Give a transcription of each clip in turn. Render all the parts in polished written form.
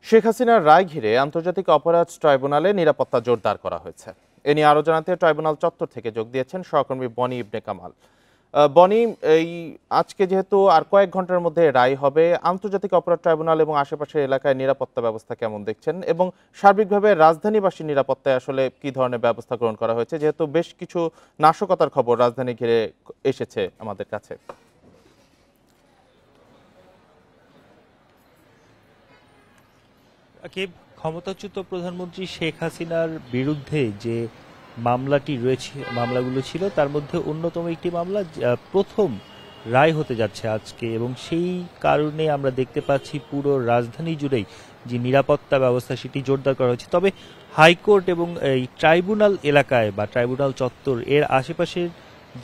শেখ হাসিনার রায় ঘিরে আন্তর্জাতিক অপরাধ ট্রাইব্যুনালে নিরাপত্তা জোরদার করা হয়েছে। এ নিয়ে আরও জানাতে ট্রাইব্যুনাল চত্বর থেকে যোগ দিয়েছেন সহকর্মী বনি ইবনে কামাল। বনি, এই আজকে যেহেতু আর কয়েক ঘন্টার মধ্যে রায় হবে, আন্তর্জাতিক অপরাধ ট্রাইব্যুনাল এবং আশেপাশের এলাকায় নিরাপত্তা ব্যবস্থা কেমন দেখছেন, এবং সার্বিকভাবে রাজধানীবাসীর নিরাপত্তায় আসলে কি ধরনের ব্যবস্থা গ্রহণ করা হয়েছে, যেহেতু বেশ কিছু নাশকতার খবর রাজধানী ঘিরে এসেছে আমাদের কাছে? ক্ষমতাচ্যুত প্রধানমন্ত্রী শেখ হাসিনার বিরুদ্ধে যে মামলাগুলো ছিল তার মধ্যে অন্যতম একটি মামলা প্রথম রায় হতে যাচ্ছে আজকে, এবং সেই কারণে আমরা দেখতে পাচ্ছি পুরো রাজধানী জুড়েই যে নিরাপত্তা ব্যবস্থা সেটি জোরদার করা হয়েছে। তবে হাইকোর্ট এবং এই ট্রাইব্যুনাল এলাকায় বা ট্রাইব্যুনাল চত্বর এর আশেপাশের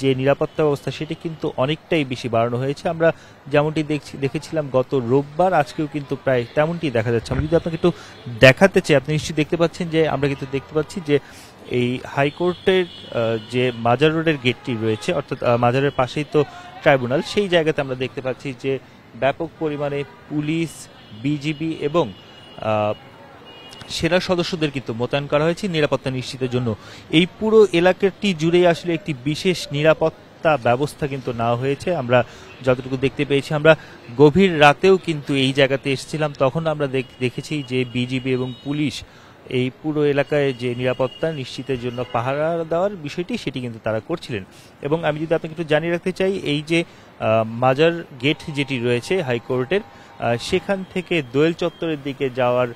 যে নিরাপত্তা ব্যবস্থা সেটি কিন্তু অনেকটাই বেশি বাড়ানো হয়েছে। আমরা যেমনটি দেখেছিলাম গত রোববার, আজকেও কিন্তু প্রায় তেমনটি দেখা যাচ্ছে। আমি যদি আপনাকে একটু দেখাতে চাই, আপনি নিশ্চয়ই দেখতে পাচ্ছেন যে আমরা কিন্তু দেখতে পাচ্ছি যে এই হাইকোর্টের যে মাজার রোডের গেটটি রয়েছে, অর্থাৎ মাজারের পাশেই তো ট্রাইব্যুনাল, সেই জায়গাতে আমরা দেখতে পাচ্ছি যে ব্যাপক পরিমাণে পুলিশ, বিজিবি এবং সেনা সদস্যদের কিন্তু মোতায়েন করা হয়েছে নিরাপত্তা নিশ্চিতের জন্য। এই পুরো এলাকাটি জুড়েই আসলে একটি বিশেষ নিরাপত্তা ব্যবস্থা কিন্তু নেওয়া হয়েছে। আমরা যতটুকু দেখতে পেয়েছি, আমরা গভীর রাতেও কিন্তু এই জায়গাতে এসেছিলাম, তখন আমরা দেখেছি যে বিজিবি এবং পুলিশ এই পুরো এলাকায় যে নিরাপত্তা নিশ্চিতের জন্য পাহারা দেওয়ার বিষয়টি সেটি কিন্তু তারা করছিলেন। এবং আমি যদি আপনাকে একটু জানিয়ে রাখতে চাই, এই যে মাজার গেট যেটি রয়েছে হাইকোর্টের, সেখান থেকে দোয়েল চত্বরের দিকে যাওয়ার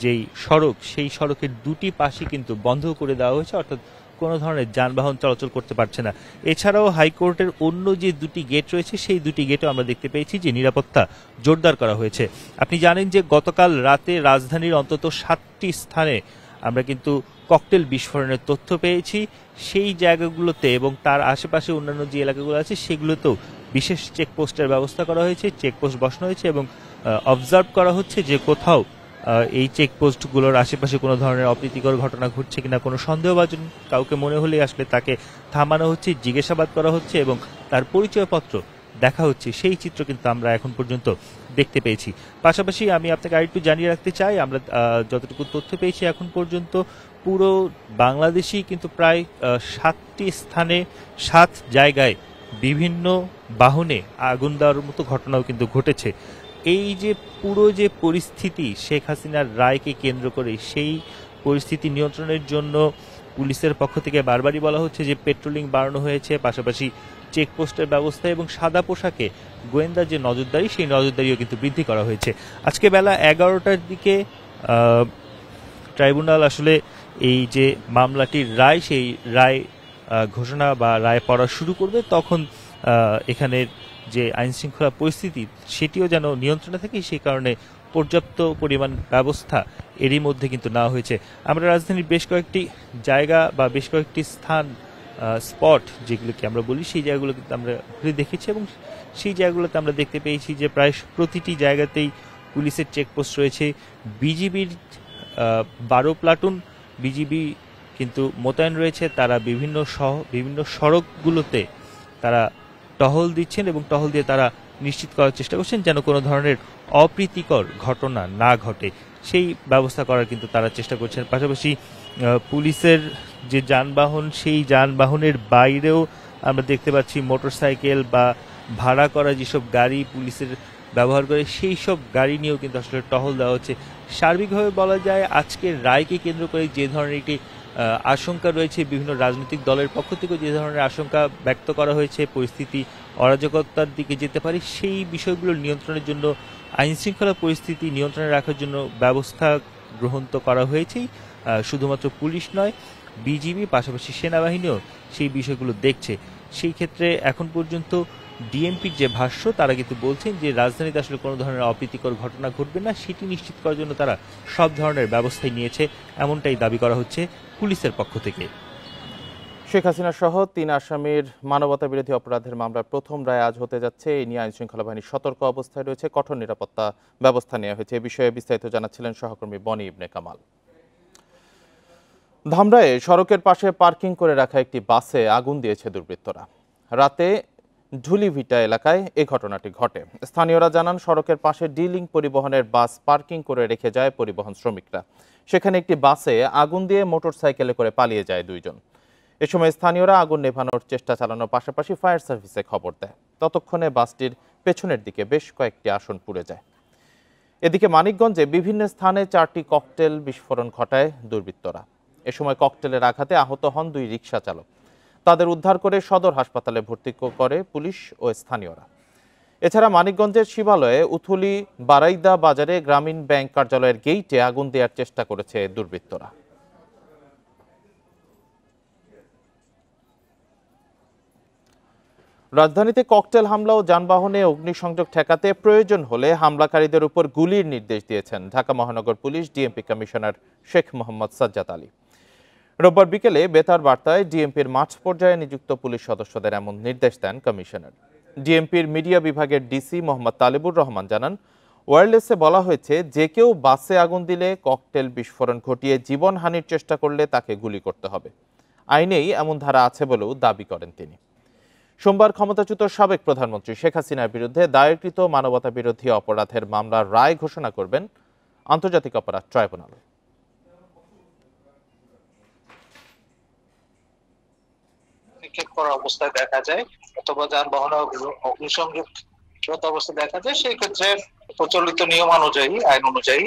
যেই সড়ক, সেই সড়কের দুটি পাশে কিন্তু বন্ধ করে দেওয়া হয়েছে, অর্থাৎ কোনো ধরনের যানবাহন চলাচল করতে পারছে না। এছাড়াও হাইকোর্টের অন্য যে দুটি গেট রয়েছে সেই দুটি গেটও আমরা দেখতে পেয়েছি যে নিরাপত্তা জোরদার করা হয়েছে। আপনি জানেন যে গতকাল রাতে রাজধানীর অন্তত 7টি স্থানে আমরা কিন্তু ককটেল বিস্ফোরণের তথ্য পেয়েছি। সেই জায়গাগুলোতে এবং তার আশেপাশে অন্যান্য যে এলাকাগুলো আছে সেগুলোতেও বিশেষ চেকপোস্টের ব্যবস্থা করা হয়েছে, চেকপোস্ট বসানো হয়েছে এবং অবজার্ভ করা হচ্ছে যে কোথাও এই চেকপোস্টগুলোর আশেপাশে কোনো ধরনের অপ্রীতিকর ঘটনা ঘটছে কিনা, কোনো সন্দেহভাজন কাউকে মনে হলে আসলে তাকে থামানো হচ্ছে, জিজ্ঞাসাবাদ করা হচ্ছে এবং তার পরিচয়পত্র দেখা হচ্ছে। সেই চিত্র কিন্তু আমরা এখন পর্যন্ত দেখতে পেয়েছি। পাশাপাশি আমি আপনাকে আরেকটু জানিয়ে রাখতে চাই, আমরা যতটুকু তথ্য পেয়েছি এখন পর্যন্ত পুরো বাংলাদেশেই কিন্তু প্রায় 7টি স্থানে 7 জায়গায় বিভিন্ন বাহনে আগুন দেওয়ার মতো ঘটনাও কিন্তু ঘটেছে। এই যে পুরো যে পরিস্থিতি শেখ হাসিনার রায়কে কেন্দ্র করে, সেই পরিস্থিতি নিয়ন্ত্রণের জন্য পুলিশের পক্ষ থেকে বারবারই বলা হচ্ছে যে পেট্রোলিং বাড়ানো হয়েছে, পাশাপাশি চেকপোস্টের ব্যবস্থা এবং সাদা পোশাকে গোয়েন্দা যে নজরদারি, সেই নজরদারিও কিন্তু বৃদ্ধি করা হয়েছে। আজকে বেলা 11টার দিকে ট্রাইব্যুনাল আসলে এই যে মামলাটির রায়, সেই রায় ঘোষণা বা রায় পড়া শুরু করবে। তখন এখানের যে আইন শৃঙ্খলা পরিস্থিতি সেটিও যেন নিয়ন্ত্রণে থাকে, সেই কারণে পর্যাপ্ত পরিমাণ ব্যবস্থা এরই মধ্যে কিন্তু নেওয়া হয়েছে। আমরা রাজধানীর বেশ কয়েকটি জায়গা বা বেশ কয়েকটি স্থান, স্পট যেগুলোকে আমরা বলি, সেই জায়গাগুলো কিন্তু আমরা ঘুরে দেখেছি এবং সেই জায়গাগুলোতে আমরা দেখতে পেয়েছি যে প্রায় প্রতিটি জায়গাতেই পুলিশের চেকপোস্ট রয়েছে। বিজিবির 12 প্লাটুন বিজিবি কিন্তু মোতায়েন রয়েছে। তারা বিভিন্ন সড়কগুলোতে তারা টহল দিচ্ছেন এবং টহল দিয়ে তারা নিশ্চিত করার চেষ্টা করছেন যেন কোনো ধরনের অপ্রীতিকর ঘটনা না ঘটে, সেই ব্যবস্থা করার কিন্তু তারা চেষ্টা করছেন। পাশাপাশি পুলিশের যে যানবাহন, সেই যানবাহনের বাইরেও আমরা দেখতে পাচ্ছি মোটরসাইকেল বা ভাড়া করা যেসব গাড়ি পুলিশের ব্যবহার করে, সেই সব গাড়ি নিয়েও কিন্তু আসলে টহল দেওয়া হচ্ছে। সার্বিকভাবে বলা যায় আজকের রায়কে কেন্দ্র করে যে ধরনের একটি আশঙ্কা রয়েছে, বিভিন্ন রাজনৈতিক দলের পক্ষ থেকে যে ধরনের আশঙ্কা ব্যক্ত করা হয়েছে, পরিস্থিতি অরাজকতার দিকে যেতে পারে, সেই বিষয়গুলো নিয়ন্ত্রণের জন্য, আইন শৃঙ্খলা পরিস্থিতি নিয়ন্ত্রণে রাখার জন্য ব্যবস্থা গ্রহণ তো করা হয়েছেই। শুধুমাত্র পুলিশ নয়, বিজিবি পাশাপাশি সেনাবাহিনীও সেই বিষয়গুলো দেখছে। সেই ক্ষেত্রে এখন পর্যন্ত ডিএমপির যে ভাষ্য, তারা কিন্তু বলছেন যে রাজধানীতে আসলে কোনো ধরনের অপ্রীতিকর ঘটনা ঘটবে না, সেটি নিশ্চিত করার জন্য তারা সব ধরনের ব্যবস্থাই নিয়েছে, এমনটাই দাবি করা হচ্ছে পুলিশের পক্ষ থেকে। শেখ হাসিনা সহ 3 আসামির মানবতা বিরোধী অপরাধের মামলার প্রথম রায় আজ হতে যাচ্ছে। এই নিয়ে আইন শৃঙ্খলা বাহিনী সতর্ক অবস্থায় রয়েছে, কঠোর নিরাপত্তা ব্যবস্থা নেওয়া হয়েছে। এ বিষয়ে বিস্তারিত জানাচ্ছিলেন সহকর্মী বনি ইবনে কামাল। ধামরায়ে সড়কের পাশে পার্কিং করে রাখা একটি বাসে আগুন দিয়েছে দুর্বৃত্তরা। রাতে ঢুলিভিটা এলাকায় এ ঘটনাটি ঘটে। স্থানীয়রা জানান, সড়কের পাশে ডিলিং পরিবহনের বাস পার্কিং করে রেখে যায় পরিবহন শ্রমিকরা। সেখানে একটি বাসে আগুন দিয়ে মোটরসাইকেলে করে পালিয়ে যায় দুইজন। এ সময় স্থানীয়রা আগুন নেভানোর চেষ্টা চালানোর পাশাপাশি ফায়ার সার্ভিসে খবর দেয়। ততক্ষণে বাসটির পেছনের দিকে বেশ কয়েকটি আসন পুড়ে যায়। এদিকে মানিকগঞ্জে বিভিন্ন স্থানে 4টি ককটেল বিস্ফোরণ ঘটায় দুর্বৃত্তরা। এ সময় ককটেলের আঘাতে আহত হন 2 রিকশা চালক। তাদের উদ্ধার করে সদর হাসপাতালে ভর্তি করে পুলিশ ও স্থানীয়রা। এছাড়া মানিকগঞ্জের শিবালয়ে উথুলি বারাইদা বাজারে গ্রামীণ ব্যাংক কার্যালয়ের গেইটে আগুন দেওয়ার চেষ্টা করেছে দুর্বৃত্তরা। রাজধানীতে ককটেল হামলা ও যানবাহনে অগ্নিসংযোগ ঠেকাতে প্রয়োজন হলে হামলাকারীদের উপর গুলির নির্দেশ দিয়েছেন ঢাকা মহানগর police DMP commissioner Sheikh Mohammad Sajjad Ali. রোববার বিকেলে বেতার বার্তায় ডিএমপির মাঠ পর্যায়ে নিযুক্ত পুলিশ সদস্যদের এমন নির্দেশ দেন কমিশনার। ডিএমপির মিডিয়া বিভাগের ডিসি মোহাম্মদ তালেবুর রহমান জানান, ওয়্যারলেসে বলা হয়েছে, যে কেউ বাসে আগুন দিলে, ককটেল বিস্ফোরণ ঘটিয়ে জীবনহানির চেষ্টা করলে তাকে গুলি করতে হবে। আইনেই এমন ধারা আছে বলেও দাবি করেন তিনি। সোমবার ক্ষমতাচ্যুত সাবেক প্রধানমন্ত্রী শেখ হাসিনার বিরুদ্ধে দায়েরকৃত মানবতা বিরোধী অপরাধের মামলার রায় ঘোষণা করবেন আন্তর্জাতিক অপরাধ ট্রাইব্যুনাল। নিক্ষেপ করা অবস্থায় দেখা যায় অথবা যানবাহনে অগ্নিসংযোগ অবস্থায় দেখা যায়, সেই ক্ষেত্রে প্রচলিত নিয়ম অনুযায়ী, আইন অনুযায়ী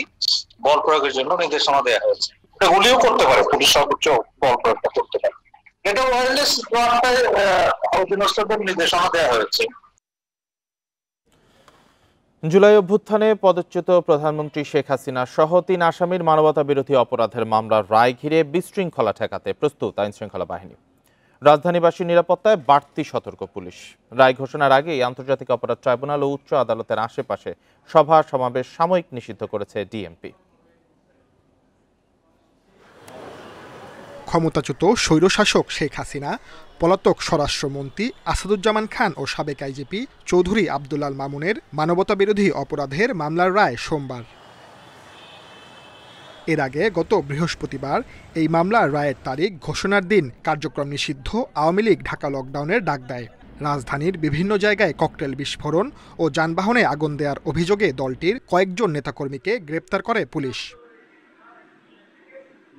বল প্রয়োগের জন্য নির্দেশনা দেওয়া হয়েছে। গুলিও করতে পারে, পুলিশ সর্বোচ্চ বল প্রয়োগটা করতে পারে। এটা ওয়্যারলেস অধীনস্থদের নির্দেশনা দেওয়া হয়েছে। জুলাই অভ্যুত্থানে পদচ্যুত প্রধানমন্ত্রী শেখ হাসিনা সহ 3 আসামির মানবতা বিরোধী অপরাধের মামলার রায় ঘিরে বিশৃঙ্খলা ঠেকাতে প্রস্তুত আইনশৃঙ্খলা বাহিনী। রাজধানীবাসীর নিরাপত্তায় বাড়তি সতর্ক পুলিশ। রায় ঘোষণার আগেই আন্তর্জাতিক অপরাধ ট্রাইব্যুনাল ও উচ্চ আদালতের আশেপাশে সভা সমাবেশ সাময়িক নিষিদ্ধ করেছে ডিএমপি। ক্ষমতাচ্যুত স্বৈরশাসক শেখ হাসিনা, পলাতক স্বরাষ্ট্রমন্ত্রী আসাদুজ্জামান খান ও সাবেক আইজিপি চৌধুরী আব্দুল্লাল মামুনের মানবতাবিরোধী অপরাধের মামলার রায় সোমবার। এর আগে গত বৃহস্পতিবার এই মামলার রায়ের তারিখ ঘোষণার দিন কার্যক্রম নিষিদ্ধ আওয়ামী লীগ ঢাকা লকডাউনের ডাক দেয়। রাজধানীর বিভিন্ন জায়গায় ককটেল বিস্ফোরণ ও যানবাহনে আগুন দেওয়ার অভিযোগে দলটির কয়েকজন নেতাকর্মীকে গ্রেপ্তার করে পুলিশ।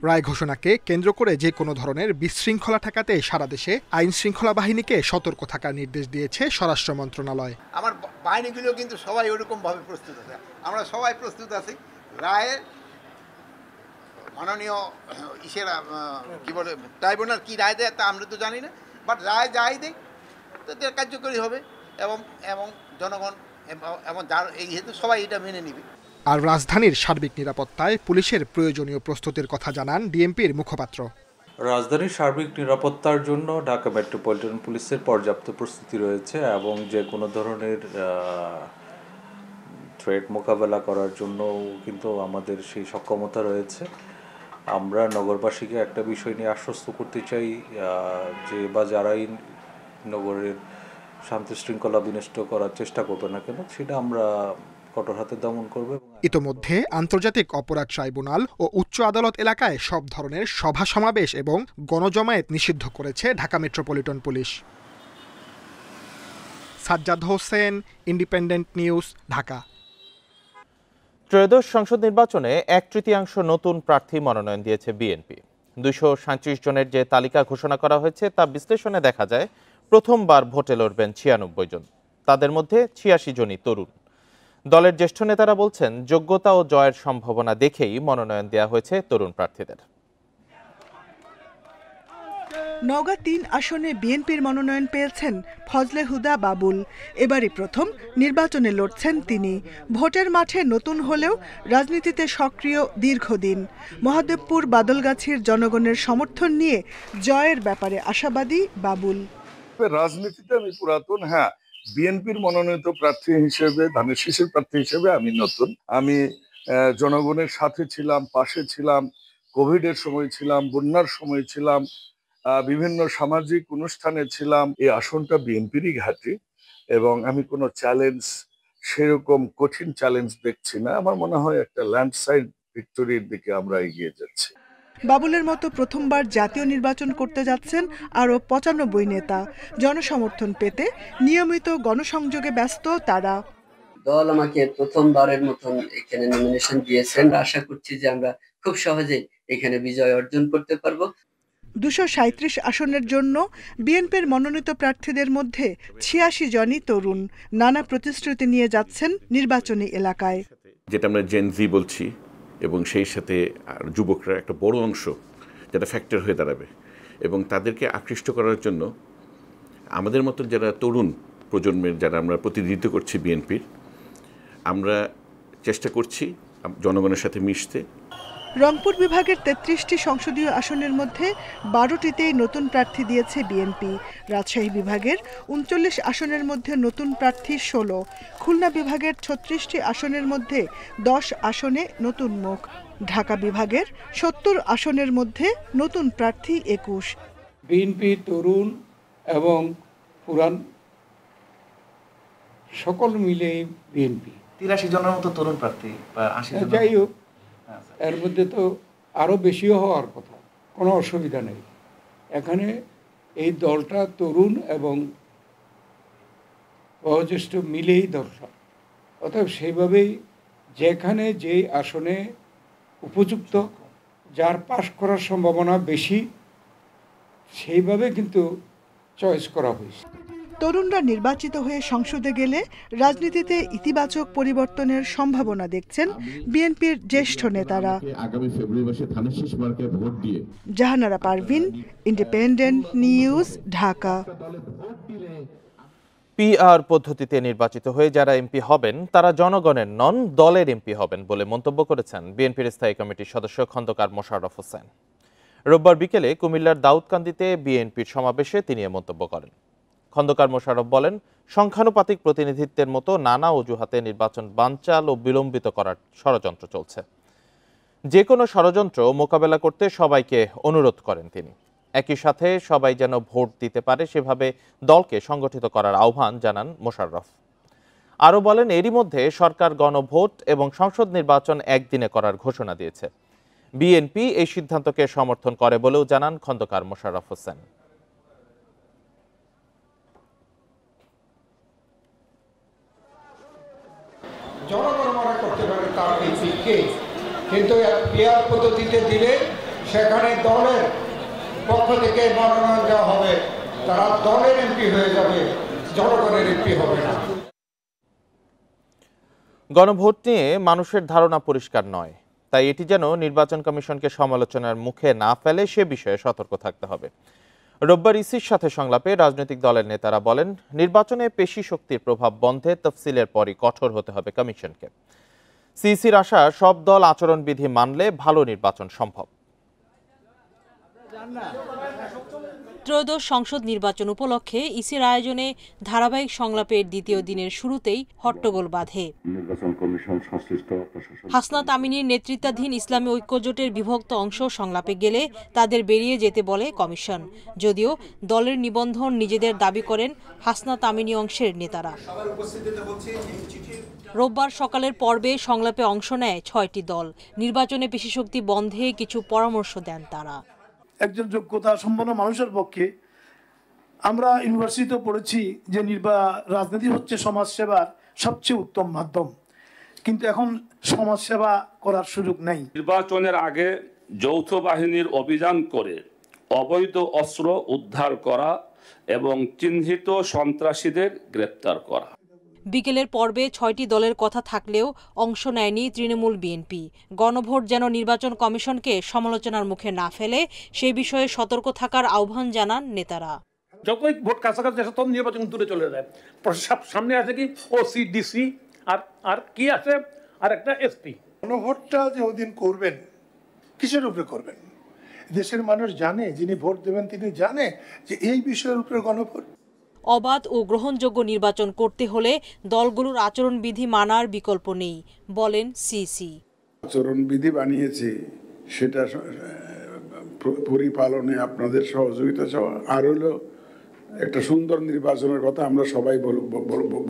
রায় ঘোষণাকে কেন্দ্র করে যে কোনো ধরনের বিশৃঙ্খলা ঠেকাতে সারা দেশে আইন শৃঙ্খলা বাহিনীকে সতর্ক থাকার নির্দেশ দিয়েছে স্বরাষ্ট্র মন্ত্রণালয়। আমার বাহিনীগুলো কিন্তু সবাই ওরকম ভাবে প্রস্তুত আছে, আমরা সবাই প্রস্তুত আছি। রায়ের মাননীয় কি বলে ট্রাইব্যুনাল কি রায় দেয় তা আমরা তো জানি না, বাট রায় যাই দেয় তাদের কার্যকরী হবে এবং এবং জনগণ এবং যার এই হেতু সবাই এটা মেনে নিবে। আর রাজধানীর সার্বিক নিরাপত্তায় পুলিশের প্রয়োজনীয় প্রস্তুতির কথা জানান ডিএমপির মুখপাত্র। রাজধানীর সার্বিক নিরাপত্তার জন্য ঢাকা মেট্রোপলিটন পুলিশের পর্যাপ্ত প্রস্তুতি রয়েছে এবং যে কোনো ধরনের থ্রেট মোকাবেলা করার জন্য কিন্তু আমাদের সেই সক্ষমতা রয়েছে। আমরা নগরবাসীকে একটা বিষয় নিয়ে আশ্বস্ত করতে চাই যে বা যারাই নগরের শান্তি শৃঙ্খলা বিনষ্ট করার চেষ্টা করবে না কেন, সেটা আমরা কঠোর হাতে দমন করবে। ইতোমধ্যে আন্তর্জাতিক অপরাধ ট্রাইব্যুনাল ও উচ্চ আদালত এলাকায় সব ধরনের সভা সমাবেশ এবং গণজমায়েত নিষিদ্ধ করেছে Dhaka metropolitan police. Sajjad Hossain, independent news, Dhaka. ত্রয়োদশ সংসদ নির্বাচনে 1/3 নতুন প্রার্থী মনোনয়ন দিয়েছে বিএনপি। 237 জনের যে তালিকা ঘোষণা করা হয়েছে তা বিশ্লেষণে দেখা যায় প্রথমবার ভোটে লড়বেন 96 জন। তাদের মধ্যে 86 জনই তরুণ। দলের জ্যেষ্ঠ নেতারা বলছেন, যোগ্যতা ও জয়ের সম্ভাবনা দেখেই মনোনয়ন দেওয়া হয়েছে তরুণ প্রার্থীদের। নওগাঁ 3 আসনে বিএনপির মনোনয়ন পেয়েছেন ফজলে হুদা বাবুল। এবারই প্রথম নির্বাচনে লড়ছেন তিনি। ভোটের মাঠে নতুন হলেও রাজনীতিতে সক্রিয় দীর্ঘদিন। মহাদেবপুর বাদলগাছির জনগণের সমর্থন নিয়ে জয়ের ব্যাপারে আশাবাদী বাবুল। রাজনীতিতে আমি পুরাতন, হ্যাঁ বিএনপির মনোনীত প্রার্থী হিসেবে, ধানের শীষের প্রার্থী হিসেবে আমি নতুন। আমি জনগণের সাথে ছিলাম, পাশে ছিলাম, কোভিডের সময় ছিলাম, বন্যার সময় ছিলাম, বিভিন্ন সামাজিক অনুষ্ঠানে ছিলাম। এই আসনটা বিএনপিরই ঘাঁটি এবং আমি কোনো চ্যালেঞ্জ, সেরকম কঠিন চ্যালেঞ্জ দেখছি না। আমার মনে হয় একটা ল্যান্ডস্লাইড ভিক্টোরির দিকে আমরা এগিয়ে যাচ্ছি। বাবুলের মতো প্রথমবার জাতীয় নির্বাচন করতে যাচ্ছেন আরও ৯৫ নেতা। জনসমর্থন পেতে নিয়মিত গণসংযোগে ব্যস্ত তারা। দল আমাকে প্রথমবারের মতন এখানে নমিনেশন দিয়েছেন। আশা করছি যে আমরা খুব সহজে এখানে বিজয় অর্জন করতে পারবো। ২৩৭ আসনের জন্য বিএনপির মনোনীত প্রার্থীদের মধ্যে ৮৬ জনই তরুণ। নানা প্রতিশ্রুতি নিয়ে যাচ্ছেন নির্বাচনী এলাকায়। যেটা আমরা জেনজি বলছি, এবং সেই সাথে যুবকরা একটা বড় অংশ যেটা ফ্যাক্টর হয়ে দাঁড়াবে, এবং তাদেরকে আকৃষ্ট করার জন্য আমাদের মতো যারা তরুণ প্রজন্মের যারা আমরা প্রতিনিধিত্ব করছি বিএনপির, আমরা চেষ্টা করছি জনগণের সাথে মিশতে। রংপুর বিভাগের ৩৩টি সংসদীয় আসনের মধ্যে ১২টিতেই নতুন প্রার্থী দিয়েছে বিএনপি। রাজশাহী বিভাগের ৩৯ আসনের মধ্যে নতুন প্রার্থী ১৬। খুলনা বিভাগের ৩৬টি আসনের মধ্যে ১০ আসনে নতুন মুখ। ঢাকা বিভাগের ৭০ আসনের মধ্যে নতুন প্রার্থী ২১। বিএনপি তরুণ এবং পুরান সকল মিলে বিএনপি ৮৩ জনের মতো তরুণ প্রার্থী বা ৮০ জন। যাই হোক, এর মধ্যে তো আরও বেশিও হওয়ার কথা, কোনো অসুবিধা নেই। এখানে এই দলটা তরুণ এবং বয়োজ্যেষ্ঠ মিলেই দলটা, অতএব সেইভাবেই যেখানে যেই আসনে উপযুক্ত, যার পাশ করার সম্ভাবনা বেশি, সেইভাবে কিন্তু চয়েস করা হয়েছে। তরুণরা নির্বাচিত হয়ে সংসদে গেলে রাজনীতিতে ইতিবাচক পরিবর্তনের সম্ভাবনা দেখছেন বিএনপির জ্যেষ্ঠ নেতারা। আগামী ফেব্রুয়ারি মাসে ধানের শীষ মার্কায় ভোট দিয়ে। Jahanara Parvin, independent news, Dhaka. PR পদ্ধতিতে নির্বাচিত হয়ে যারা এমপি হবেন তারা জনগণের নন, দলের এমপি হবেন বলে মন্তব্য করেছেন বিএনপির স্থায়ী কমিটির সদস্য খন্দকার মোশাররফ হোসেন। রোববার বিকেলে কুমিল্লার দাউদকান্দিতে বিএনপির সমাবেশে তিনি এ মন্তব্য করেন। খন্দকার মোশাররফ বলেন, সংখ্যানুপাতিক প্রতিনিধিত্বের মতো নানা অজুহাতে নির্বাচন বানচাল ও বিলম্বিত করার ষড়যন্ত্র চলছে। যে কোনো ষড়যন্ত্র মোকাবেলা করতে সবাইকে অনুরোধ করেন তিনি। একই সাথে সবাই যেন ভোট দিতে পারে সেভাবে দলকে সংগঠিত করার আহ্বান জানান মোশাররফ। আরও বলেন, এরই মধ্যে সরকার গণভোট এবং সংসদ নির্বাচন একদিনে করার ঘোষণা দিয়েছে। বিএনপি এই সিদ্ধান্তকে সমর্থন করে বলেও জানান খন্দকার মোশাররফ হোসেন। জনগণ মনে করতে পারে তার এমপি কে, কিন্তু পিআর পদ্ধতিতে দিলে সেখানে দলের পক্ষ থেকে মনোনয়ন দেওয়া হবে, তারা দলের এমপি হয়ে যাবে, জনগণের এমপি হবে না। গণভোট নিয়ে মানুষের ধারণা পরিষ্কার নয়, তাই এটি যেন নির্বাচন কমিশনকে সমালোচনার মুখে না ফেলে সে বিষয়ে সতর্ক থাকতে হবে। রোববার ইসির সাথে সংলাপে রাজনৈতিক দলের নেতারা বলেন, নির্বাচনে পেশি শক্তির প্রভাব বন্ধে তফসিলের পরই কঠোর হতে হবে কমিশনকে। সিইসির আশা, সব দল আচরণবিধি মানলে ভালো নির্বাচন সম্ভব। ত্রয়োদশ সংসদ নির্বাচন উপলক্ষে ইসির আয়োজনে ধারাবাহিক সংলাপের দ্বিতীয় দিনের শুরুতেই হট্টগোল বাধে। নির্বাচন কমিশন সংশ্লিষ্ট হাসনাত আমিনীর নেতৃত্বাধীন ইসলামী ঐক্যজোটের বিভক্ত অংশ সংলাপে গেলে তাদের বেরিয়ে যেতে বলে কমিশন, যদিও দলের নিবন্ধন নিজেদের দাবি করেন হাসনাত আমিনী অংশের নেতারা। রোববার সকালের পর্বে সংলাপে অংশ নেয় ৬টি দল। নির্বাচনে পেশিশক্তি বন্ধে কিছু পরামর্শ দেন তারা। একজন যোগ্যতা সম্পন্ন মানুষের পক্ষে, আমরা ইউনিভার্সিটিতে পড়েছি যে রাজনীতি হচ্ছে সমাজসেবার সবচেয়ে উত্তম মাধ্যম, কিন্তু এখন সমাজসেবা করার সুযোগ নেই। নির্বাচনের আগে যৌথ বাহিনীর অভিযান করে অবৈধ অস্ত্র উদ্ধার করা এবং চিহ্নিত সন্ত্রাসীদের গ্রেপ্তার করা। বিকেলের পর্বে ৬টি দলের কথা থাকলেও অংশ নেয়নি তৃণমূল বিএনপি। গণভোট যেন নির্বাচন কমিশনকে সমালোচনার মুখে না ফেলে সে বিষয়ে সতর্ক থাকার আহ্বান জানান নেতারা। যতই ভোট কাছাকাছি আসে তখন নির্বাচন দূরে চলে যায়। সামনে আছে কি ওসি, ডিসি, আর কি আছে, আর একটা এসপি। গণভোটটা যে ওদিন করবেন, কিসের উপরে করবেন? দেশের মানুষ জানে, যিনি ভোট দেবেন তিনি জানে যে এই বিষয়ের উপরে গণভোট। অবাধ ও গ্রহণযোগ্য নির্বাচন করতে হলে দলগুলোর আচরণবিধি মানার বিকল্প নেই, বলেন সিসি। আচরণবিধি বানিয়েছে, সেটা পরিপালনে আপনাদের সহযোগিতা চাওয়া, আর হলো একটা সুন্দর নির্বাচনের কথা আমরা সবাই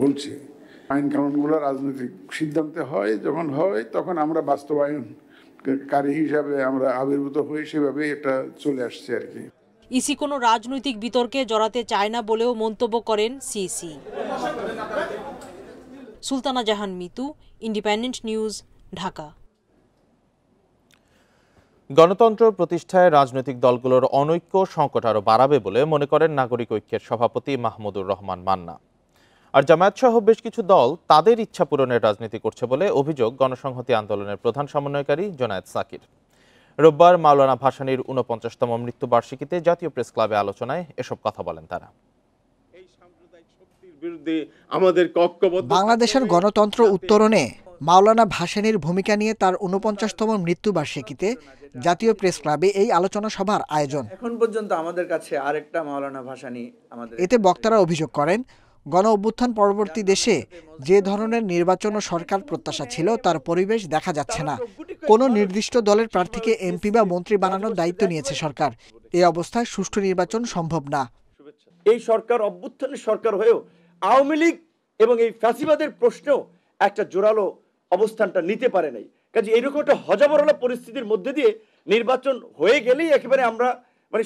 বলছি। আইন কানুনগুলো রাজনৈতিক সিদ্ধান্তে হয়, যখন হয় তখন আমরা বাস্তবায়ন কারি হিসাবে আমরা আবির্ভূত হয়ে সেভাবে এটা চলে আসছে আর কি। ইসি কোনো রাজনৈতিক বিতর্কে জড়াতে চায় না বলেও মন্তব্য করেন সিসি। সুলতানা জাহান মিতু, ইন্ডিপেন্ডেন্ট নিউজ, ঢাকা। গণতন্ত্র প্রতিষ্ঠায় রাজনৈতিক দলগুলোর অনৈক্য সংকট আরও বাড়াবে বলে মনে করেন নাগরিক ঐক্যের সভাপতি মাহমুদুর রহমান মান্না। আর জামায়াত সহ বেশ কিছু দল তাদের ইচ্ছা পূরণের রাজনীতি করছে বলে অভিযোগ গণসংহতি আন্দোলনের প্রধান সমন্বয়কারী জোনায়েদ সাকির। রোববার মাওলানা ভাসানীর ৪৯তম মৃত্যুবার্ষিকীতে জাতীয় প্রেস ক্লাবে আলোচনায় এসব কথা বলেন তারা। বাংলাদেশের গণতন্ত্র উত্তরণে মাওলানা ভাসানীর ভূমিকা নিয়ে তার ৪৯তম মৃত্যুবার্ষিকীতে জাতীয় প্রেস ক্লাবে এই আলোচনা সভার আয়োজন। এখন পর্যন্ত আমাদের কাছে আরেকটা মাওলানা ভাসানী এতে বক্তারা অভিযোগ করেন, গণ অভ্যুত্থান পরবর্তী দেশে যে ধরনের নির্বাচন ও সরকার প্রত্যাশা ছিল তার পরিবেশ দেখা যাচ্ছে না। কোনো নির্দিষ্ট দলের প্রার্থীকে এমপি বা মন্ত্রী বানানোর দায়িত্ব নিয়েছে সরকার। এই অবস্থায় সুষ্ঠু নির্বাচন সম্ভব না। এই সরকার অভ্যুত্থানের সরকার হয়েও আওয়ামী লীগ এবং এই ফ্যাসিবাদের প্রশ্নেও একটা জোরালো অবস্থানটা নিতে পারে নাই। কাজে এরকম একটা হজাবরলা পরিস্থিতির মধ্যে দিয়ে নির্বাচন হয়ে গেলেই একেবারে আমরা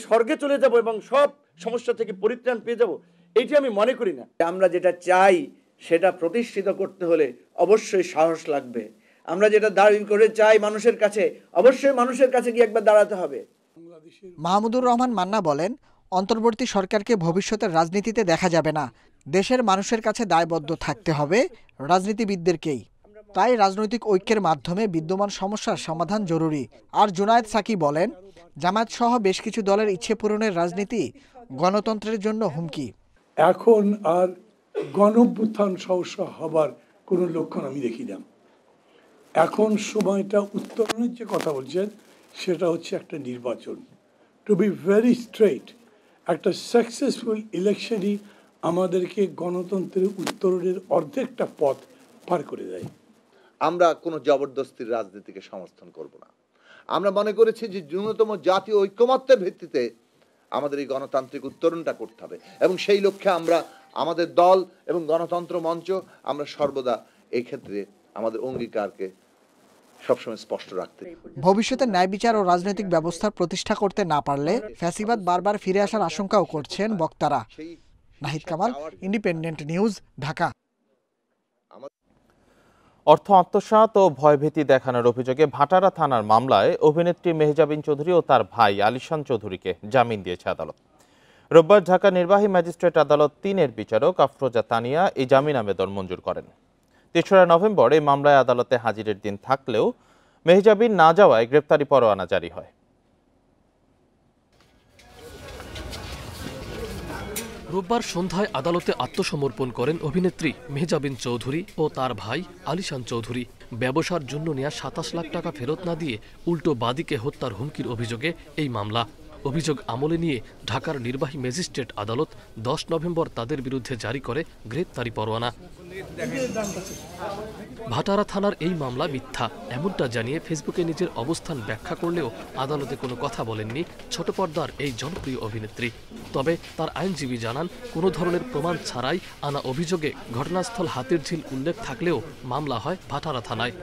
স্বর্গে চলে যাব এবং সব সমস্যা থেকে পরিত্রাণ পেয়ে যাব, এইটি আমি মনে করি না। আমরা যেটা চাই সেটা প্রতিষ্ঠিত করতে হলে অবশ্যই সাহস লাগবে। আমরা যেটা দাবি করে চাই মানুষের কাছে, অবশ্যই মানুষের কাছে গিয়ে একবার দাঁড়াতে হবে। মাহমুদুর রহমান মান্না বলেন, অন্তর্বর্তী সরকারকে ভবিষ্যতের রাজনীতিতে দেখা যাবে না। দেশের মানুষের কাছে দায়বদ্ধ থাকতে হবে রাজনীতিবিদদেরকেই। তাই রাজনৈতিক ঐক্যের মাধ্যমে বিদ্যমান সমস্যার সমাধান জরুরি। আর জুনায়েদ সাকি বলেন, জামায়াত সহ বেশ কিছু দলের ইচ্ছে পূরণের রাজনীতি গণতন্ত্রের জন্য হুমকি। এখন আর গণঅভ্যুত্থান সমস্যা হবার কোনো লক্ষণ আমি দেখি না। এখন সময়টা উত্তরণের যে কথা বলছেন সেটা হচ্ছে একটা নির্বাচন। টু বি ভেরি স্ট্রেট, একটা সাকসেসফুল ইলেকশনই আমাদেরকে গণতন্ত্রের উত্তরণের অর্ধেকটা পথ পার করে দেয়। আমরা কোনো জবরদস্তির রাজনীতিকে সমর্থন করব না। আমরা মনে করেছি যে ন্যূনতম জাতীয় ঐক্যমত্যের ভিত্তিতে আমাদের এই গণতান্ত্রিক উত্তরণটা করতে হবে এবং সেই লক্ষ্যে আমরা আমাদের দল এবং গণতন্ত্র মঞ্চ আমরা সর্বদা এই ক্ষেত্রে আমাদের অঙ্গীকারকে সবসময় স্পষ্ট রাখতে। ভবিষ্যতে ন্যায় বিচার ও রাজনৈতিক ব্যবস্থা প্রতিষ্ঠা করতে না পারলে ফ্যাসিবাদ বারবার ফিরে আসার আশঙ্কাও করছেন বক্তারা। Nahid Kamal, independent news, Dhaka. অর্থ আত্মসাৎ ও ভয়ভীতি দেখানোর অভিযোগে ভাটারা থানার মামলায় অভিনেত্রী মেহজাবিন চৌধুরী ও তার ভাই আলিশান চৌধুরীকে জামিন দিয়েছে আদালত। রোববার ঢাকা নির্বাহী ম্যাজিস্ট্রেট আদালত ৩-এর বিচারক আফরোজা তানিয়া এই জামিন আবেদন মঞ্জুর করেন। ৩রা নভেম্বর এই মামলায় আদালতে হাজিরের দিন থাকলেও মেহজাবিন না যাওয়ায় গ্রেপ্তারি পরোয়ানা জারি হয়। রোববার সন্ধ্যায় আদালতে আত্মসমর্পণ করেন অভিনেত্রী মেহজাবিন চৌধুরী ও তার ভাই আলিশান চৌধুরী। ব্যবসার জন্য নেয়া ২৭ লাখ টাকা ফেরত না দিয়ে উল্টো বাদীকে হত্যার হুমকির অভিযোগে এই মামলা। অভিযোগ আমলে নিয়ে ঢাকার নির্বাহী ম্যাজিস্ট্রেট আদালত ১০ নভেম্বর তাদের বিরুদ্ধে জারি করে গ্রেপ্তারি পরোয়ানা। ভাটারা থানার এই মামলা মিথ্যা এমনটা জানিয়ে ফেসবুকে নিজের অবস্থান ব্যাখ্যা করলেও আদালতে কোনো কথা বলেননি ছোট পর্দার এই জনপ্রিয় অভিনেত্রী। তবে তার আইনজীবী জানান, কোনো ধরনের প্রমাণ ছাড়াই আনা অভিযোগে ঘটনাস্থল হাতিরঝিল উল্লেখ থাকলেও মামলা হয় ভাটারা থানায়।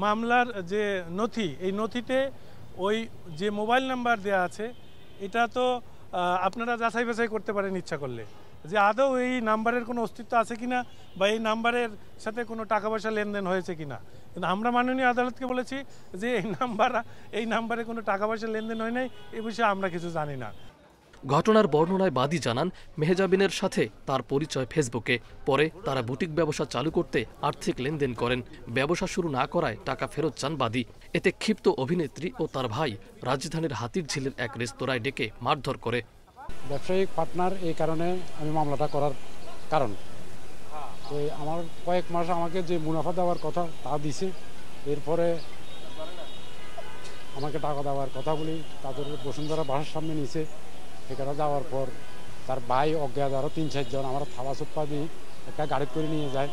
মামলার যে নথি, এই নথিতে ওই যে মোবাইল নাম্বার দেয়া আছে, এটা তো আপনারা যাচাই বাছাই করতে পারেন ইচ্ছা করলে, যে আদৌ এই নাম্বারের কোনো অস্তিত্ব আছে কিনা বা এই নাম্বারের সাথে কোনো টাকা পয়সা লেনদেন হয়েছে কিনা। কিন্তু আমরা মাননীয় আদালতকে বলেছি যে এই নাম্বারে কোনো টাকা পয়সা লেনদেন হয় নাই, এ বিষয়ে আমরা কিছু জানি না। ঘটনার বর্ণনায় বাদী জানান, মেহজাবিনের সাথে তার পরিচয় ফেসবুকে। পরে তারা বুটিক ব্যবসা চালু করতে আর্থিক লেনদেন করেন। ব্যবসা শুরু না করায় টাকা ফেরত চান বাদী। এতে ক্ষিপ্ত অভিনেত্রী ও তার ভাই রাজধানীর হাতিরঝিলের এক রেস্তোরাঁয় ডেকে মারধর করে। ব্যবসায়িক পার্টনার, এই কারণে আমি মামলাটা করার কারণ, তো আমার কয়েক মাস আমাকে যে মুনাফা দেওয়ার কথা তা দিছে, এরপরে আমাকে টাকা দেওয়ার কথা বলি তাদের বসুন্ধরা বাসার সামনে নিছে। এখানে যাওয়ার পর তার ভাই অজ্ঞাত আরও ৩-৪ জন আমার থালা চোপ্পা দিয়ে একটা গাড়ি করে নিয়ে যায়।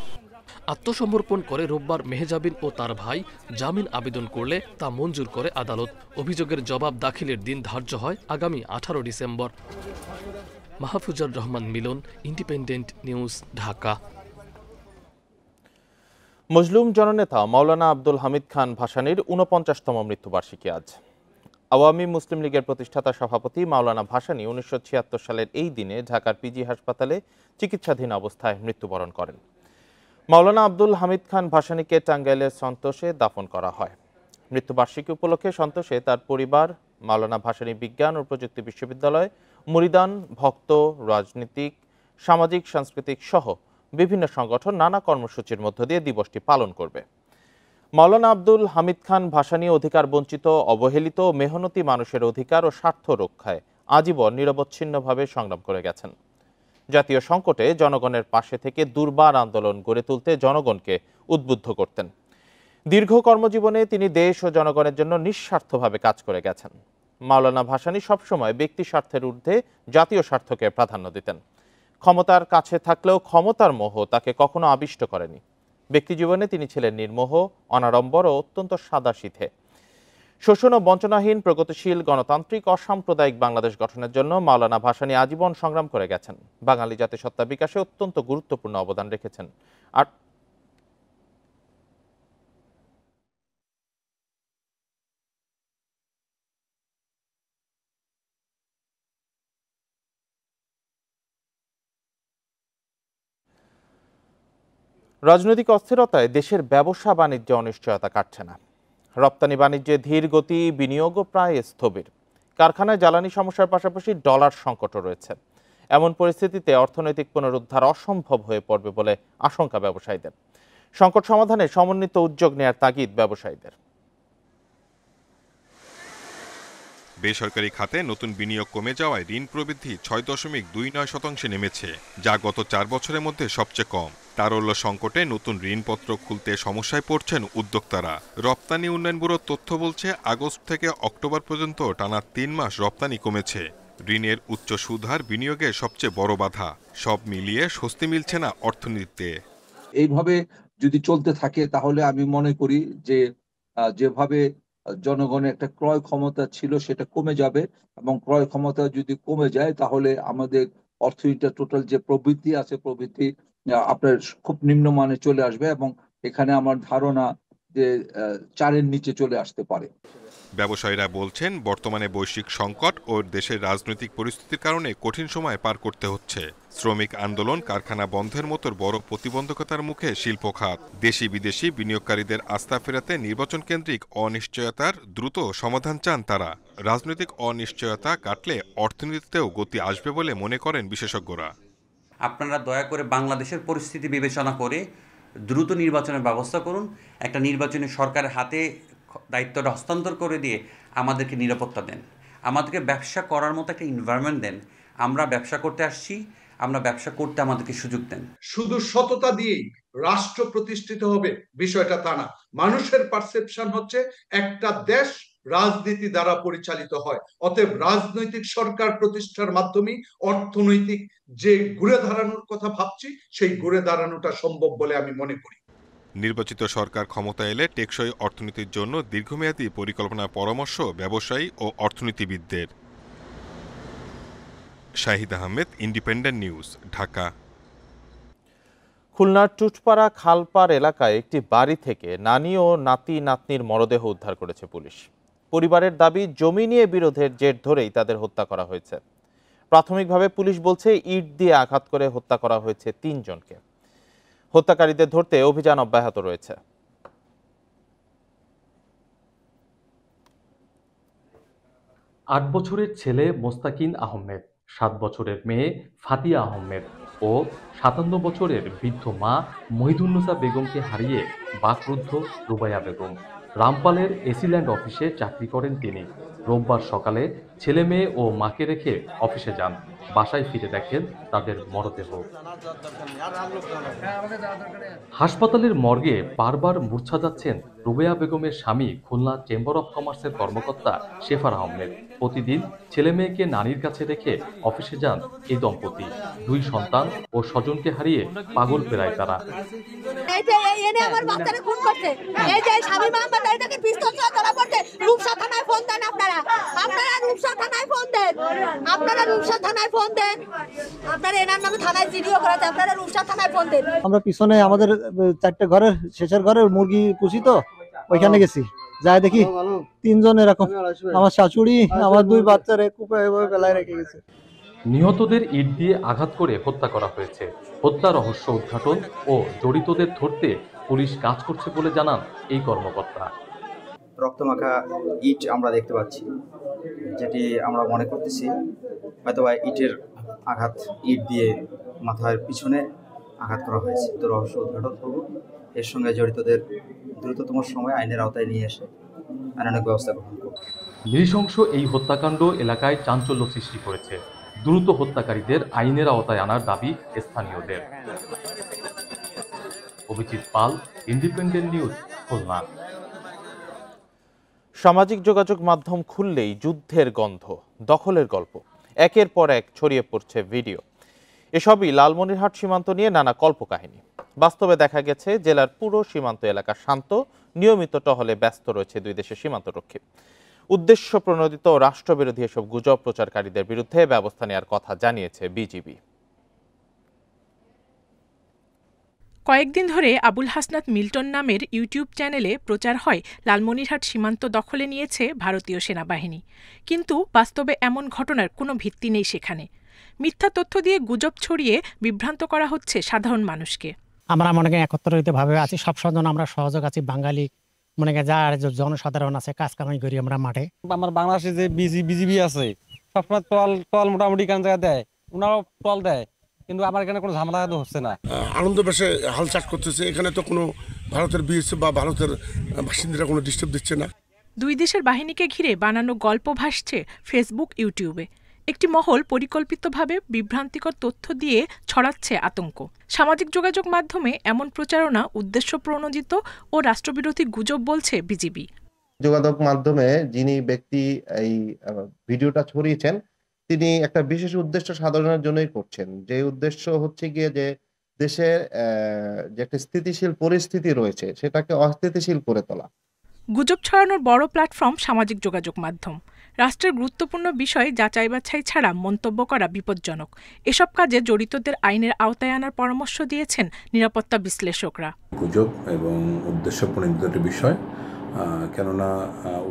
আত্মসমর্পণ করে রোববার মেহজাবিন ও তার ভাই জামিন আবেদন করলে তা মঞ্জুর করে আদালত। অভিযোগের জবাব দাখিলের দিন ধার্য হয় আগামী 18 ডিসেম্বর। মাহফুজার রহমান মিলন, ইন্ডিপেন্ডেন্ট নিউজ, ঢাকা। মজলুম জননেতা মাওলানা আব্দুল হামিদ খান ভাসানীর ৪৯তম মৃত্যুবার্ষিকী আজ। আওয়ামী মুসলিম লীগের প্রতিষ্ঠাতা সভাপতি মাওলানা ভাসানী ১৯৭৬ সালের এই দিনে ঢাকার পিজি হাসপাতালে চিকিৎসাধীন অবস্থায় মৃত্যুবরণ করেন। মাওলানা আব্দুল হামিদ খান ভাসানীকে টাঙ্গাইলের সন্তোষে দাফন করা হয়। মৃত্যুবার্ষিকী উপলক্ষে সন্তোষে তার পরিবার মাওলানা ভাসানী বিজ্ঞান ও প্রযুক্তি বিশ্ববিদ্যালয়, মুরিদান, ভক্ত, রাজনীতিক, সামাজিক, সাংস্কৃতিক সহ বিভিন্ন সংগঠন নানা কর্মসূচির মধ্য দিয়ে দিবসটি পালন করবে। মাওলানা আব্দুল হামিদ খান ভাসানী অধিকার বঞ্চিত, অবহেলিত, মেহনতি মানুষের অধিকার ও স্বার্থ রক্ষায় আজীবন নিরবচ্ছিন্নভাবে সংগ্রাম করে গেছেন। জাতীয় সংকটে জনগণের পাশে থেকে দুর্বার আন্দোলন গড়ে তুলতে জনগণকে উদ্বুদ্ধ করতেন। দীর্ঘ কর্মজীবনে তিনি দেশ ও জনগণের জন্য নিঃস্বার্থভাবে কাজ করে গেছেন। মাওলানা ভাসানী সবসময় ব্যক্তি স্বার্থের ঊর্ধ্বে জাতীয় স্বার্থকে প্রাধান্য দিতেন। ক্ষমতার কাছে থাকলেও ক্ষমতার মোহ তাকে কখনো আবিষ্ট করেনি। ব্যক্তিজীবনে তিনি ছিলেন নির্মোহ, অনাড়ম্বর ও অত্যন্ত সাদাসিধে। শোষণ ও বঞ্চনাহীন, প্রগতিশীল, গণতান্ত্রিক, অসাম্প্রদায়িক বাংলাদেশ গঠনের জন্য মাওলানা ভাসানী আজীবন সংগ্রাম করে গেছেন। বাঙালি জাতিসত্তা বিকাশে অত্যন্ত গুরুত্বপূর্ণ অবদান রেখেছেন। আর রাজনৈতিক অস্থিরতায় দেশের ব্যবসা বাণিজ্যে অনিশ্চয়তা কাটছে না। রপ্তানি বাণিজ্যে ধীর গতি, বিনিয়োগও প্রায় স্থবির। কারখানায় জ্বালানি সমস্যার পাশাপাশি ডলার সংকটও রয়েছে। এমন পরিস্থিতিতে অর্থনৈতিক পুনরুদ্ধার অসম্ভব হয়ে পড়বে বলে আশঙ্কা ব্যবসায়ীদের। সংকট সমাধানে সমন্বিত উদ্যোগ নেয়ার তাগিদ ব্যবসায়ীদের। বেসরকারি খাতে নতুন বিনিয়োগ কমে যাওয়ায় ঋণ প্রবৃদ্ধি ৬.২৯% নেমেছে, যা গত ৪ বছরের মধ্যে সবচেয়ে কম। তারল্য সংকটে নতুন ঋণপত্র খুলতে সমস্যায় পড়ছেন উদ্যোক্তারা। রপ্তানি উন্নয়ন ব্যুরোর তথ্য বলছে, আগস্ট থেকে অক্টোবর পর্যন্ত টানা ৩ মাস রপ্তানি কমেছে। ঋণের উচ্চ সুদহার বিনিয়োগের সবচেয়ে বড় বাধা। সব মিলিয়ে স্বস্তি মিলছে না অর্থনীতিতে। এইভাবে যদি চলতে থাকে তাহলে আমি মনে করি যে যেভাবে জনগণের একটা ক্রয় ক্ষমতা ছিল সেটা কমে যাবে, এবং ক্রয় ক্ষমতা যদি কমে যায় তাহলে আমাদের অর্থনীতির টোটাল যে প্রবৃদ্ধি আছে, প্রবৃদ্ধি আপনার খুব নিম্নমানে চলে আসবে, এবং এখানে আমার ধারণা যে 4-এর নিচে চলে আসতে পারে। ব্যবসায়ীরা বলছেন, বর্তমানে বৈশ্বিক সংকট ও দেশের রাজনৈতিক পরিস্থিতির কারণে কঠিন সময় পার করতে হচ্ছে। শ্রমিক আন্দোলন, কারখানা বন্ধের মতো বড় প্রতিবন্ধকতার মুখে শিল্প খাত। দেশি বিদেশি বিনিয়োগকারীদের আস্থা ফেরাতে নির্বাচন কেন্দ্রিক অনিশ্চয়তার দ্রুত সমাধান চান তারা। রাজনৈতিক অনিশ্চয়তা কাটলে অর্থনীতিতেও গতি আসবে বলে মনে করেন বিশেষজ্ঞরা। আপনারা দয়া করে বাংলাদেশের পরিস্থিতি বিবেচনা করে দ্রুত নির্বাচনের ব্যবস্থা করুন। একটা নির্বাচনী সরকারের হাতে দায়িত্বটা হস্তান্তর করে দিয়ে আমাদেরকে নিরাপত্তা দেন, আমাদেরকে ব্যবসা করার মতো একটা এনভায়রনমেন্ট দেন। আমরা ব্যবসা করতে আসছি, আমরা ব্যবসা করতে আমাদেরকে সুযোগ দেন। শুধু সততা দিয়েই রাষ্ট্র প্রতিষ্ঠিত হবে বিষয়টা তা না। মানুষের পারসেপশন হচ্ছে একটা দেশ রাজনীতি দ্বারা পরিচালিত হয়, অতএব রাজনৈতিক সরকার প্রতিষ্ঠার মাধ্যমে অর্থনৈতিক যে ঘুরে দাঁড়ানোর কথা ভাবছি সেই ঘুরে দাঁড়ানোটা সম্ভব বলে আমি মনে করি। নির্বাচিত সরকার ক্ষমতা এলে টেকসই অর্থনীতির জন্য দীর্ঘমেয়াদী পরিকল্পনার পরামর্শ ব্যবসায়ী ও অর্থনীতিবিদদের। Shahid Ahmed, independent news, Dhaka. খুলনার টুটপাড়া খালপাড় এলাকায় একটি বাড়ি থেকে নানি ও নাতি নাতনির মরদেহ উদ্ধার করেছে পুলিশ। পরিবারের দাবি, জমি নিয়ে বিরোধের জের ধরেই তাদের হত্যা করা হয়েছে। প্রাথমিকভাবে পুলিশ বলছে, ইট দিয়ে আঘাত করে হত্যা করা হয়েছে 3 জনকে। হত্যাকারীদের ধরতে অভিযান অব্যাহত রয়েছে। 8 বছরের ছেলে মোস্তাকিন আহমেদ, 7 বছরের মেয়ে ফাতিয়া আহমেদ ও 57 বছরের বৃদ্ধ মা মহিদুন্নেসা বেগমকে হারিয়ে বাকরুদ্ধ রুবাইয়া বেগম। রামপালের এসিল্যান্ড অফিসে চাকরি করেন তিনি। রোববার সকালে ছেলে মেয়ে ও মাকে রেখে অফিসে যান। বাসায় ফিরে দেখেন তাদের মরদেহ। হাসপাতালের মর্গে বারবার মূর্ছা যাচ্ছেন রুবাইয়া বেগমের স্বামী, খুলনা চেম্বার অব কমার্সের কর্মকর্তা শেফার আহমেদ। প্রতিদিন ছেলে মেয়েকে নানির কাছে রেখে অফিসে যান এই দম্পতি। 2 সন্তান ও স্বজনকে হারিয়ে পাগল প্রায় তারা। রূপসা থানায় ফোন দেন, আপনারা রূপসা থানায় ফোন দেন, আপনারা এনার নামে থানায় জিডিও করাতে, আপনারা রূপসা থানায় ফোন দেন। আমরা পিছনে আমাদের 4টে ঘরের শেষের ঘরে মুরগি পুষি, তো ওইখানে গেছি, যাই দেখি 3 জন এরকম, আমার শাশুড়ি আমার 2 বাচ্চারে কুপে বেলায় রেখে গেছে। নিহতদের ইট দিয়ে আঘাত করে হত্যা করা হয়েছে। হত্যা রহস্য উদ্ঘাটন ও জড়িতদের ধরতে পুলিশ কাজ করছে বলে জানান এই কর্মকর্তা। রক্তমাখা ইট আমরা দেখতে পাচ্ছি, যেটি আমরা মনে করতেছি হয়তোবা ইটের আঘাত, ইট দিয়ে মাথার পিছনে আঘাত করা হয়েছে। তো রহস্য উদ্ঘাটন করব, এর সঙ্গে জড়িতদের দ্রুততম সময় আইনের আওতায় নিয়ে এসে আইনানুগ ব্যবস্থা গ্রহণ করব। নৃশংস এই হত্যাকাণ্ড এলাকায় চাঞ্চল্য সৃষ্টি করেছে। দ্রুত হত্যাকারীদের আইনের আওতায় আনার দাবি স্থানীয়দের। অভিজিৎ পাল, ইন্ডিপেন্ডেন্ট নিউজ, খুলনা। সামাজিক যোগাযোগ মাধ্যম খুললেই যুদ্ধের গন্ধ, দখলের গল্প একের পর এক ছড়িয়ে পড়ছে ভিডিও। এসবই লালমনিরহাট সীমান্ত নিয়ে নানা কল্পকাহিনী। বাস্তবে দেখা গেছে জেলার পুরো সীমান্ত এলাকা শান্ত, নিয়মিত টহলে ব্যস্ত রয়েছে 2 দেশের সীমান্তরক্ষী। উদ্দেশ্য প্রণোদিত রাষ্ট্রবিরোধী এসব গুজব প্রচারকারীদের বিরুদ্ধে ব্যবস্থা নেওয়ার কথা জানিয়েছে বিজিবি। কয়েকদিন ধরে আবুল হাসনাত মিল্টন নামের ইউটিউব চ্যানেলে প্রচার হয় লালমনিরহাট সীমান্ত দখলে নিয়েছে ভারতীয় সেনাবাহিনী, কিন্তু বাস্তবে এমন ঘটনার কোনো ভিত্তি নেই সেখানে। মিথ্যা তথ্য দিয়ে গুজব ছড়িয়ে বিভ্রান্ত করা হচ্ছে সাধারণ মানুষকে। আমরা মনে করি একত্রিতভাবে আছি, সব সজন আমরা সহযোগ আছি, বাঙালি মনে করি যার জনসাধারণ আছে, কাজ কামাই করি আমরা মাঠে। আমার বাংলাদেশে যে বিজিবি আছে সবসময় টল মোটামুটি কান জায়গা দেয়, ওনারাও টল দেয়, কিন্তু আমার এখানে কোনো ঝামেলা হচ্ছে না। আনন্দ বেশে হাল চাষ করতেছে, এখানে তো কোনো ভারতের বিএসএফ বা ভারতের বাসিন্দারা কোনো ডিস্টার্ব দিচ্ছে না। 2 দেশের বাহিনীকে ঘিরে বানানো গল্প ভাসছে ফেসবুক, ইউটিউবে। একটি মহল পরিকল্পিতভাবে বিভ্রান্তিকর তথ্য দিয়ে ছড়াচ্ছে আতঙ্ক। সামাজিক যোগাযোগ মাধ্যমে এমন প্রচারণা উদ্দেশ্য প্রণোদিত ও রাষ্ট্রবিরোধী গুজব বলছে বিজিবি। যোগাযোগ মাধ্যমে যিনি ব্যক্তি এই ভিডিওটা ছড়িয়েছেন তিনি একটা বিশেষ উদ্দেশ্য সাধনের জন্যই করছেন, যে উদ্দেশ্য হচ্ছে গিয়ে যে দেশের যে একটা স্থিতিশীল পরিস্থিতি রয়েছে সেটাকে অস্থিতিশীল করে তোলা। গুজব ছড়ানোর বড় প্ল্যাটফর্ম সামাজিক যোগাযোগ মাধ্যম। রাষ্ট্রের গুরুত্বপূর্ণ বিষয় যাচাই বাছাই ছাড়া মন্তব্য করা বিপজ্জনক। এসব কাজে জড়িতদের আইনের আওতায় আনার পরামর্শ দিয়েছেন নিরাপত্তা বিশ্লেষকরা। গুজব এবং উদ্দেশ্য প্রণোদিত বিষয়, কেননা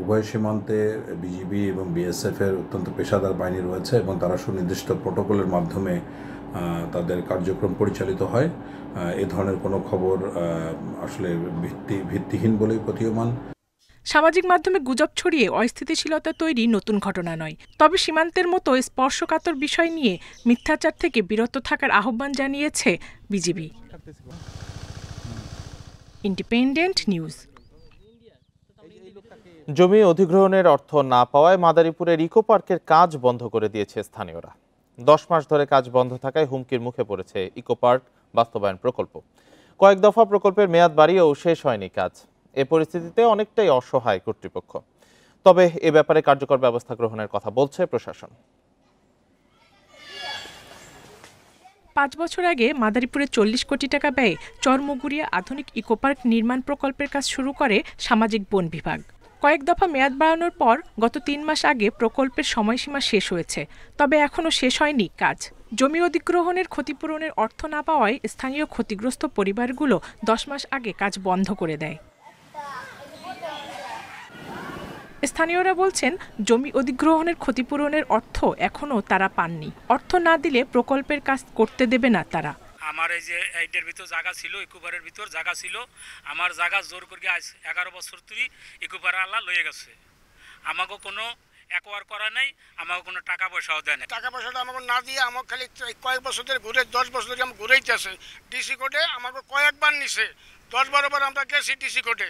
উভয় সীমান্তে বিজিবি এবং বিএসএফ এর অত্যন্ত পেশাদার বাহিনী রয়েছে এবং তারা সুনির্দিষ্ট প্রোটোকলের মাধ্যমে তাদের কার্যক্রম পরিচালিত হয়। এ ধরনের কোনো খবর আসলে ভিত্তিহীন বলেই প্রতীয়মান। সামাজিক মাধ্যমে গুজব ছড়িয়ে অস্থিতিশীলতা তৈরি নতুন ঘটনা নয়, তবে সীমান্তের মতো স্পর্শকাতর বিষয় নিয়ে মিথ্যাচার থেকে বিরত থাকার আহ্বান জানিয়েছে বিজিবি। Independent news. জমি অধিগ্রহণের অর্থ না পাওয়ায় মাদারীপুরের ইকো পার্কের কাজ বন্ধ করে দিয়েছে স্থানীয়রা। 10 মাস ধরে কাজ বন্ধ থাকায় হুমকির মুখে পড়েছে ইকো পার্ক বাস্তবায়ন প্রকল্প। কয়েক দফা প্রকল্পের মেয়াদ বাড়িয়েও শেষ হয়নি কাজ। এ পরিস্থিতিতে অনেকটাই অসহায় কর্তৃপক্ষ। তবে এ ব্যাপারে কার্যকর ব্যবস্থা গ্রহণের কথা বলছে প্রশাসন। 5 বছর আগে মাদারীপুরে 40 কোটি টাকা ব্যয়ে চরমুগুরিয়া আধুনিক ইকো পার্ক নির্মাণ প্রকল্পের কাজ শুরু করে সামাজিক বন বিভাগ। কয়েক দফা মেয়াদ বাড়ানোর পর গত 3 মাস আগে প্রকল্পের সময়সীমা শেষ হয়েছে, তবে এখনও শেষ হয়নি কাজ। জমি অধিগ্রহণের ক্ষতিপূরণের অর্থ না পাওয়ায় স্থানীয় ক্ষতিগ্রস্ত পরিবারগুলো 10 মাস আগে কাজ বন্ধ করে দেয়। স্থানীয়রা বলছেন, জমি অধিগ্রহণের ক্ষতিপূরণের অর্থ এখনও তারা পাননি। অর্থ না দিলে প্রকল্পের কাজ করতে দেবে না তারা। আমার এই যে এইটার ভিতর জায়গা ছিল, ইকুপারের ভিতর জায়গা ছিল, আমার জায়গা জোর করে আজ 11 বছর তুই ইকুপার আল্লাহ লয়ে গেছে। আমাকে কোনো একোয়ার করা নাই, আমাকে কোনো টাকা পয়সাও দেয় না। টাকা পয়সাটা আমাকে না দিয়ে আমাকে খালি কয়েক বছর ধরে ঘুরে 10 বছর ধরে আমি ঘুরেইতেছে। ডিসি কোর্টে আমাকে কয়েকবার নিছে, 10-12 বার আমরা গেছি ডিসি কোর্টে।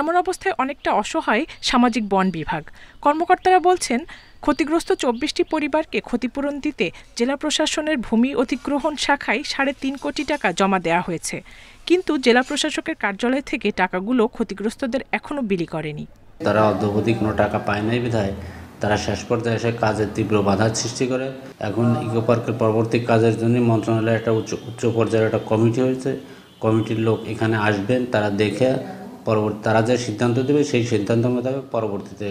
এমন অবস্থায় অনেকটা অসহায় সামাজিক বন বিভাগ। কর্মকর্তারা বলছেন, ক্ষতিগ্রস্ত 24টি পরিবারকে ক্ষতিপূরণ দিতে জেলা প্রশাসনের ভূমি অধিগ্রহণ শাখায় 3.5 কোটি টাকা জমা দেওয়া হয়েছে, কিন্তু জেলা প্রশাসকের কার্যালয় থেকে টাকাগুলো ক্ষতিগ্রস্তদের এখনও বিলি করেনি। তারা অদ্যাবধি কোনো টাকা পায় নাই বিধায় তারা শেষ পর্যায়ে এসে কাজের তীব্র বাধার সৃষ্টি করে। এখন ইকো পার্কের পরবর্তী কাজের জন্য মন্ত্রণালয়ে একটা উচ্চ পর্যায়ের একটা কমিটি হয়েছে। কমিটির লোক এখানে আসবেন, তারা দেখে তারা যে সিদ্ধান্ত দেবে সেই সিদ্ধান্ত মোতাবেক পরবর্তীতে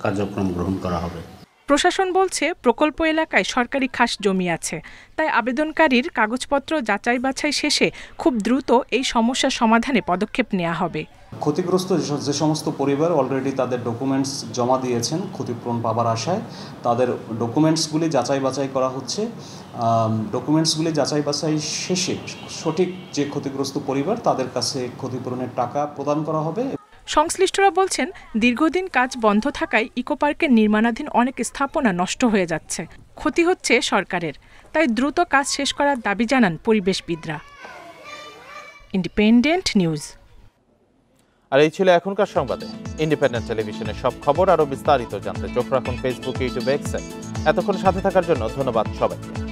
কার্যক্রম গ্রহণ করা হবে। প্রশাসন বলছে প্রকল্প এলাকায় সরকারি খাস জমি আছে, তাই আবেদনকারীর কাগজপত্র যাচাই বাছাই শেষে খুব দ্রুত এই সমস্যার সমাধানে পদক্ষেপ নেওয়া হবে। ক্ষতিগ্রস্ত যে সমস্ত পরিবার অলরেডি তাদের ডকুমেন্টস জমা দিয়েছেন ক্ষতিপূরণ পাবার আশায়, তাদের ডকুমেন্টসগুলি যাচাই বাছাই করা হচ্ছে। ডকুমেন্টসগুলি যাচাই বাছাই শেষে সঠিক যে ক্ষতিগ্রস্ত পরিবার তাদের কাছে ক্ষতিপূরণের টাকা প্রদান করা হবে। সংশ্লিষ্টরা বলছেন দীর্ঘদিন কাজ বন্ধ থাকায় ইকো পার্কের নির্মাণাধীন অনেক স্থাপনা নষ্ট হয়ে যাচ্ছে, ক্ষতি হচ্ছে সরকারের, তাই দ্রুত কাজ শেষ করার দাবি জানান পরিবেশবিদরা। Independent news. আর এই ছিল এখনকার সংবাদে। ইন্ডিপেন্ডেন্ট টেলিভিশনের সব খবর আরো বিস্তারিত জানতে চোখ রাখুন ফেসবুক, ইউটিউব, এক্সে। এতক্ষণ সাথে থাকার জন্য ধন্যবাদ সবাইকে।